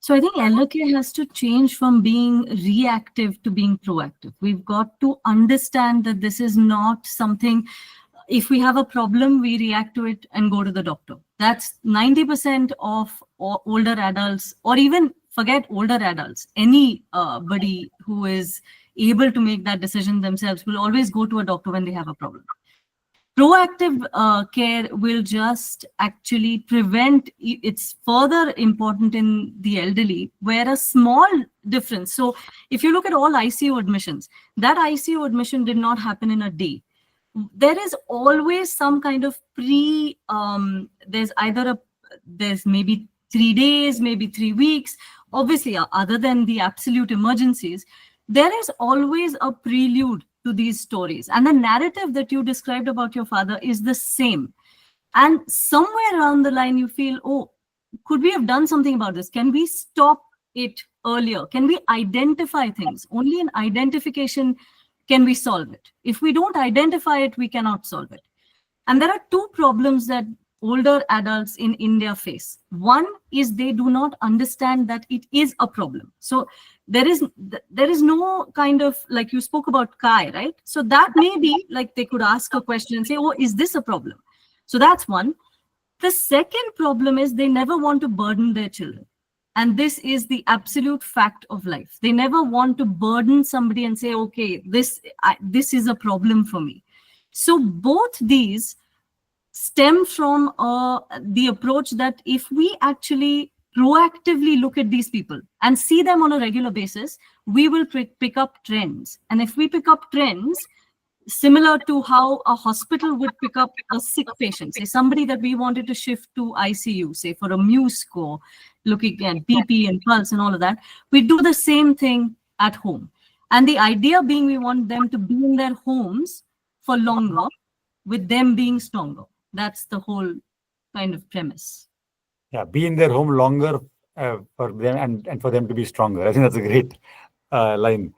So I think elder care has to change from being reactive to being proactive. We've got to understand that this is not something, if we have a problem, we react to it and go to the doctor. That's 90% of older adults, or even forget older adults. Anybody who is able to make that decision themselves will always go to a doctor when they have a problem. Proactive care will just actually prevent. It's further important in the elderly, where a small difference. So if you look at all ICU admissions, that ICU admission did not happen in a day. There is always some kind of there's maybe 3 days, maybe 3 weeks. Obviously, other than the absolute emergencies, there is always a prelude to these stories. And the narrative that you described about your father is the same. And somewhere around the line, you feel, oh, could we have done something about this? Can we stop it earlier? Can we identify things? Only in identification can we solve it. If we don't identify it, we cannot solve it. And there are two problems that older adults in India face. One is they do not understand that it is a problem. So there is no kind of, like you spoke about Kai, right? So that may be like they could ask a question and say, oh, is this a problem? So that's one. The second problem is they never want to burden their children. And this is the absolute fact of life. They never want to burden somebody and say, okay, this is a problem for me. So both these stem from the approach that if we actually proactively look at these people and see them on a regular basis, we will pick up trends. And if we pick up trends, similar to how a hospital would pick up a sick patient, say somebody that we wanted to shift to ICU, say for a mu score, looking at BP and pulse and all of that, we do the same thing at home. And the idea being we want them to be in their homes for longer, with them being stronger. That's the whole kind of premise. Yeah, be in their home longer for them and for them to be stronger. I think that's a great line.